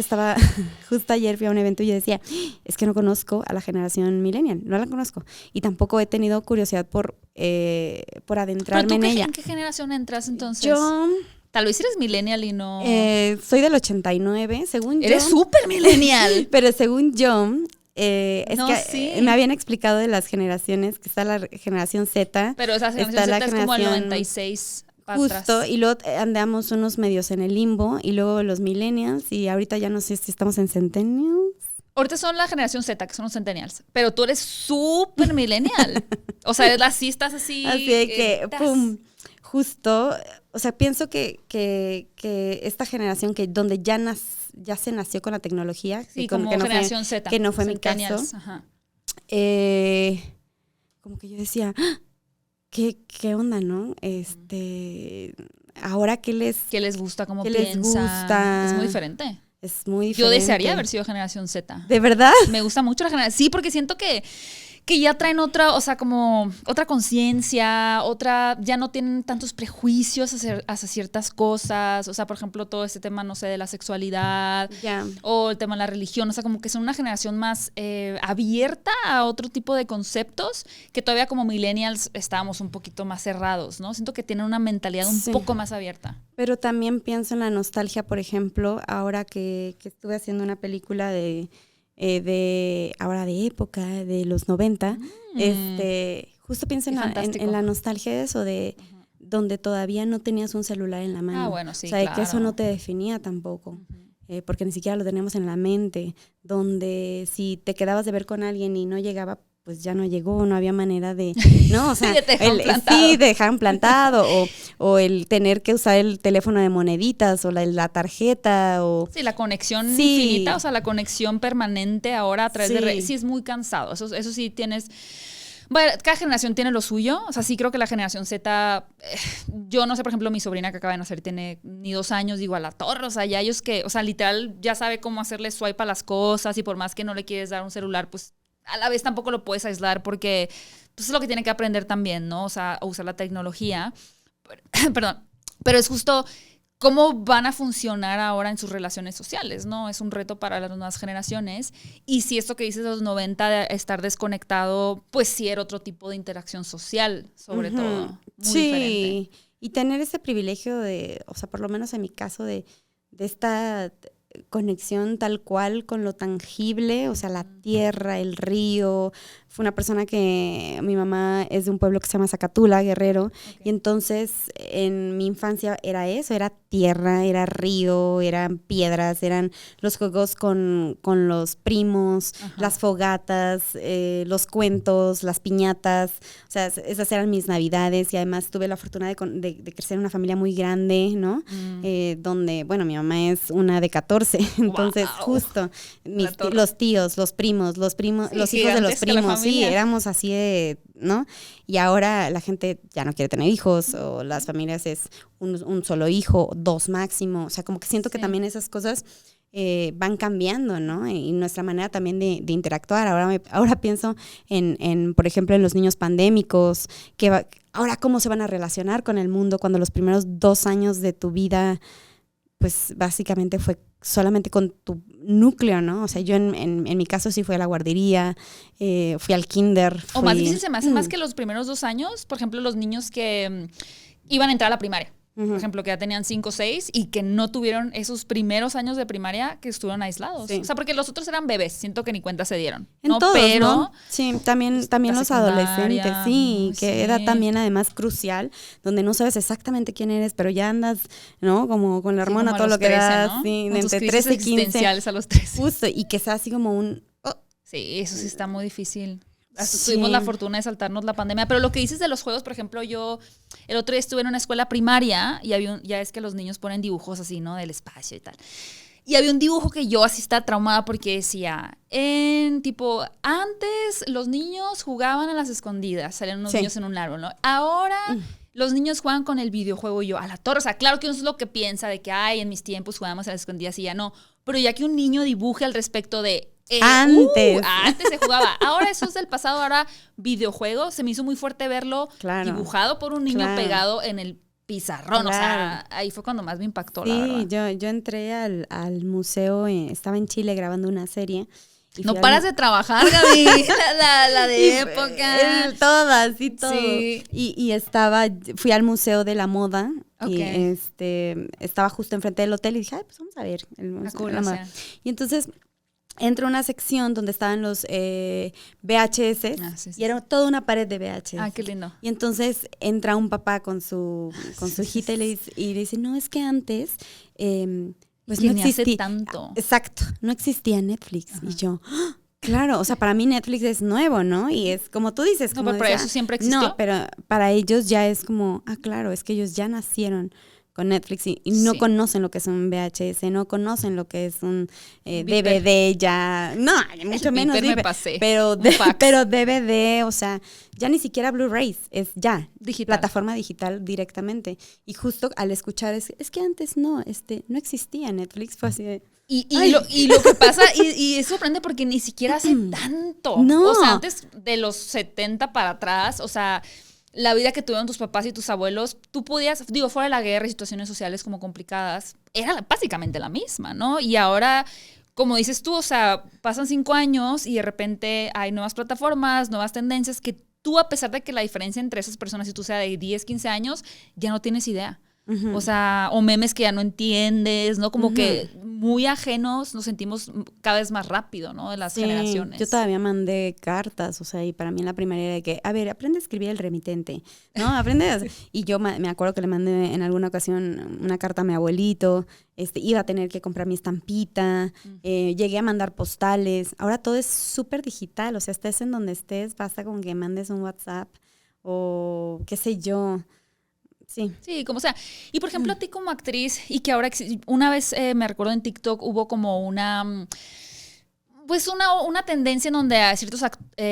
estaba, justo ayer fui a un evento y yo decía, es que no conozco a la generación millennial, no la conozco. Y tampoco he tenido curiosidad por adentrarme en ella. ¿En qué generación entras entonces? Yo... Tal vez eres millennial y no... soy del 89, según Eres yo. súper millennial. Pero según yo, sí. me habían explicado de las generaciones, que está la generación Z. Pero esa generación Z es como el 96 para justo, atrás. y luego andamos unos medios en el limbo, y luego los millennials, y ahorita ya no sé si estamos en centennials. Ahorita son la generación Z, que son los centennials. Pero tú eres súper millennial. O sea, así estás así. Así de que, pum, justo, o sea, pienso que esta generación donde ya se nació con la tecnología, sí, como como que generación Z. Que no fue mi caso. Ajá. Como que yo decía, ¿qué onda, no? Ahora ¿qué les gusta? ¿Cómo ¿qué piensan? les gusta? Es muy diferente. Es muy diferente. Yo desearía haber sido generación Z. ¿De verdad? Me gusta mucho la generación. Sí, porque siento que ya traen otra, o sea, como otra conciencia, ya no tienen tantos prejuicios hacia ciertas cosas. O sea, por ejemplo, todo este tema, no sé, de la sexualidad o el tema de la religión. O sea, como que son una generación más abierta a otro tipo de conceptos que todavía como millennials estábamos un poquito más cerrados, ¿no? Siento que tienen una mentalidad un poco más abierta. Pero también pienso en la nostalgia, por ejemplo, ahora que estuve haciendo una película ahora de época, de los 90, justo pienso en la nostalgia de eso, donde todavía no tenías un celular en la mano. Ah, bueno, sí, o sea, claro. que eso no te definía tampoco, porque ni siquiera lo teníamos en la mente, donde si te quedabas de ver con alguien y no llegaba, pues ya no llegó, no había manera de, ¿no? O sea, te dejaron plantado, o el tener que usar el teléfono de moneditas, o la tarjeta, o... Sí, la conexión infinita, o sea, la conexión permanente ahora a través de redes. Sí, es muy cansado, eso sí tienes... Bueno, cada generación tiene lo suyo, o sea, sí creo que la generación Z, yo no sé, por ejemplo, mi sobrina que acaba de nacer tiene ni 2 años, digo, a la torre, o sea, ya ellos que, o sea, literal, ya sabe cómo hacerle swipe a las cosas, y por más que no le quieres dar un celular, pues a la vez tampoco lo puedes aislar porque pues, es lo que tiene que aprender también, ¿no? O sea, a usar la tecnología. Perdón. Pero es justo cómo van a funcionar ahora en sus relaciones sociales, ¿no? Es un reto para las nuevas generaciones. Y si esto que dices de los 90, de estar desconectado, pues sí era otro tipo de interacción social, sobre todo. Muy diferente. Y tener ese privilegio o sea, por lo menos en mi caso, de esta conexión tal cual con lo tangible, o sea, la tierra, el río. Fue una persona mi mamá es de un pueblo que se llama Zacatula, Guerrero, y entonces en mi infancia era eso, era tierra, era río, eran piedras, eran los juegos con los primos, las fogatas, los cuentos, las piñatas, o sea, esas eran mis navidades, y además tuve la fortuna de crecer en una familia muy grande, ¿no? Donde, bueno, mi mamá es una de 14, entonces justo los tíos, los primos, sí, los hijos de los primos, sí, éramos así ¿no? Y ahora la gente ya no quiere tener hijos, o las familias es un solo hijo, 2 máximo, o sea, como que siento que también esas cosas van cambiando, ¿no? Y nuestra manera también de interactuar. Ahora pienso por ejemplo, en los niños pandémicos, ahora cómo se van a relacionar con el mundo cuando los primeros 2 años de tu vida, pues básicamente fue solamente con tu núcleo, ¿no? O sea, yo en mi caso sí fui a la guardería, fui al kinder. O más difícil se me hace más que los primeros 2 años, por ejemplo, los niños que iban a entrar a la primaria. Por ejemplo, que ya tenían 5 o 6 y que no tuvieron esos primeros años de primaria, que estuvieron aislados. Sí. O sea, porque los otros eran bebés, siento que ni cuenta se dieron. En todos, pero ¿no? Sí, también los adolescentes, sí, que era también además crucial, donde no sabes exactamente quién eres, pero ya andas, ¿no? Como con la hormona, todo lo que 13, das, ¿no? Sí, entre 13 y 15. A los 13. Justo, y que sea así como un... Sí, eso sí está muy difícil. Tuvimos la fortuna de saltarnos la pandemia. Pero lo que dices de los juegos, por ejemplo, yo el otro día estuve en una escuela primaria y ya es que los niños ponen dibujos así, ¿no? Del espacio y tal. Y había un dibujo que yo así estaba traumada porque decía, antes los niños jugaban a las escondidas, salían unos niños en un árbol, ¿no? Ahora los niños juegan con el videojuego, y yo, a la torre. O sea, claro que uno es lo que piensa de que, en mis tiempos jugábamos a las escondidas y ya no. Pero ya que un niño dibuje al respecto de... antes se jugaba. Ahora eso es del pasado, ahora videojuegos. Se me hizo muy fuerte verlo dibujado por un niño pegado en el pizarrón, claro. O sea, ahí fue cuando más me impactó, la verdad. Sí, yo entré al museo, estaba en Chile grabando una serie. No paras de trabajar, Gaby, la de época. Todas, y todo. Sí. Y fui al Museo de la Moda, y estaba justo enfrente del hotel y dije, pues vamos a ver el Museo de la Moda. Y entonces entro a una sección donde estaban los VHS, y era toda una pared de VHS. Ah, qué lindo. Y entonces entra un papá con su hijita y le dice, no, es que antes... pues no existía tanto. Exacto, no existía Netflix. Ajá. Y yo, claro, o sea, para mí Netflix es nuevo, ¿no? Y es como tú dices. No, pero para eso siempre existió. No, pero para ellos ya es como, claro, es que ellos ya nacieron con Netflix y no conocen lo que es un VHS, no conocen lo que es un DVD ya, no, mucho menos pero DVD, o sea, ya ni siquiera Blu-rays, es ya digital. Plataforma digital directamente. Y justo al escuchar es que antes no existía Netflix, fue así de... Y lo que pasa, y es sorprendente porque ni siquiera hace tanto. No. O sea, antes de los 70 para atrás, o sea... La vida que tuvieron tus papás y tus abuelos, tú podías, fuera de la guerra y situaciones sociales como complicadas, era básicamente la misma, ¿no? Y ahora, como dices tú, o sea, pasan 5 años y de repente hay nuevas plataformas, nuevas tendencias que tú, a pesar de que la diferencia entre esas personas, si tú sea de 10, 15 años, ya no tienes idea. Uh-huh. O sea, o memes que ya no entiendes, ¿no? Como que muy ajenos nos sentimos cada vez más rápido, ¿no? De las generaciones. Yo todavía mandé cartas, o sea, y para mí en la primaria era de que, a ver, aprende a escribir el remitente, ¿no? Aprende. Y yo me acuerdo que le mandé en alguna ocasión una carta a mi abuelito, iba a tener que comprar mi estampita, llegué a mandar postales. Ahora todo es súper digital, o sea, estés en donde estés, basta con que mandes un WhatsApp o qué sé yo. Sí, como sea. Y por ejemplo, a ti como actriz, y que ahora una vez me recuerdo en TikTok hubo como una tendencia en donde a ciertos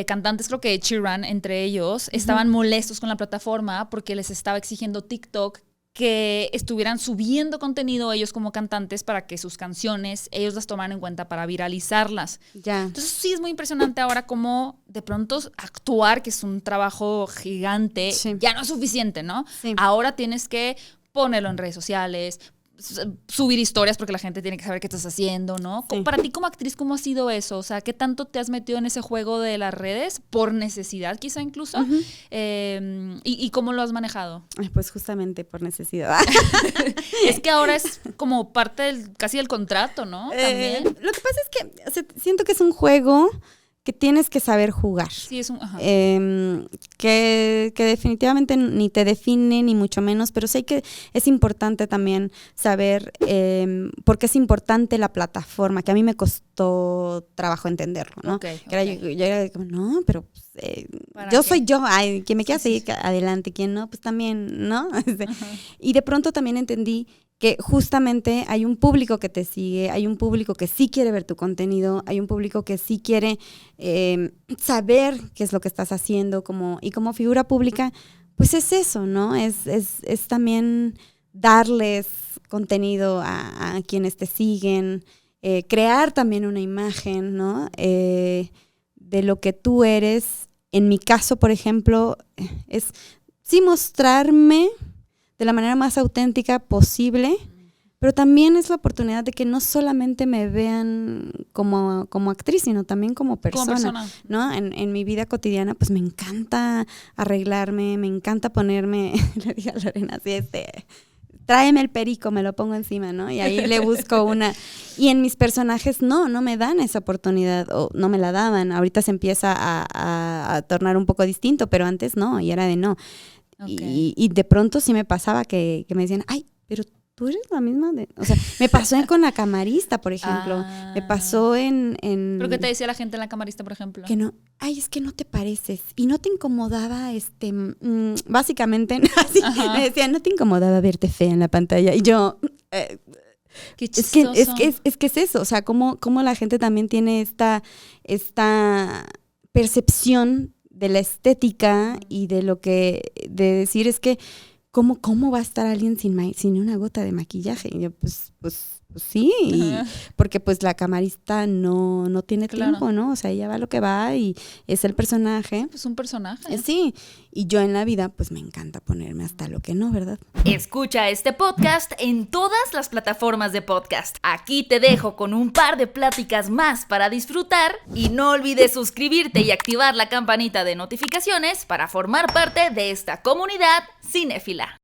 cantantes, creo que Sheeran entre ellos, estaban molestos con la plataforma porque les estaba exigiendo TikTok que estuvieran subiendo contenido ellos como cantantes para que sus canciones, ellos las tomaran en cuenta para viralizarlas. Ya. Entonces sí es muy impresionante ahora cómo de pronto actuar, que es un trabajo gigante, ya no es suficiente, ¿no? Sí. Ahora tienes que ponerlo en redes sociales, subir historias porque la gente tiene que saber qué estás haciendo, ¿no? Sí. Para ti como actriz, ¿cómo ha sido eso? O sea, ¿qué tanto te has metido en ese juego de las redes? Por necesidad quizá incluso. ¿Y cómo lo has manejado? Pues justamente por necesidad. Es que ahora es como parte casi del contrato, ¿no? También. Lo que pasa es que siento que es un juego que tienes que saber jugar. Sí, es un... que definitivamente ni te define, ni mucho menos, pero sé que es importante también saber por qué es importante la plataforma, que a mí me costó trabajo entenderlo, ¿no? Okay. Yo era como, no, pero yo soy yo, quien me quiera seguir adelante, quien no, pues también, ¿no? Y de pronto también entendí que justamente hay un público que te sigue, hay un público que sí quiere ver tu contenido, hay un público que sí quiere saber qué es lo que estás haciendo, y como figura pública, pues es eso, ¿no? Es también darles contenido a quienes te siguen, crear también una imagen, ¿no? De lo que tú eres. En mi caso, por ejemplo, es sí mostrarme de la manera más auténtica posible, pero también es la oportunidad de que no solamente me vean como actriz, sino también como persona. ¿No? En mi vida cotidiana, pues me encanta arreglarme, me encanta ponerme, le dije a Lorena, así tráeme el perico, me lo pongo encima, ¿no? Y ahí le busco una. Y en mis personajes no me dan esa oportunidad, o no me la daban. Ahorita se empieza a tornar un poco distinto, pero antes no, y era de no. Okay. Y de pronto sí me pasaba que me decían, ay, pero tú eres la misma o sea, me pasó con la camarista, por ejemplo. Me pasó en... ¿Pero qué te decía la gente en la camarista, por ejemplo? Que no, ay, es que no te pareces. Y no te incomodaba, básicamente, así, me decían, no te incomodaba verte fea en la pantalla. Y yo... Qué chistoso. Es que es eso, o sea, cómo la gente también tiene esta percepción de la estética y de decir es que ¿cómo va a estar alguien sin una gota de maquillaje? Y yo, pues sí, porque pues la camarista no tiene tiempo, ¿no? O sea, ella va a lo que va y es el personaje. Pues un personaje. Sí, y yo en la vida pues me encanta ponerme hasta lo que no, ¿verdad? Escucha este podcast en todas las plataformas de podcast. Aquí te dejo con un par de pláticas más para disfrutar y no olvides suscribirte y activar la campanita de notificaciones para formar parte de esta comunidad cinéfila.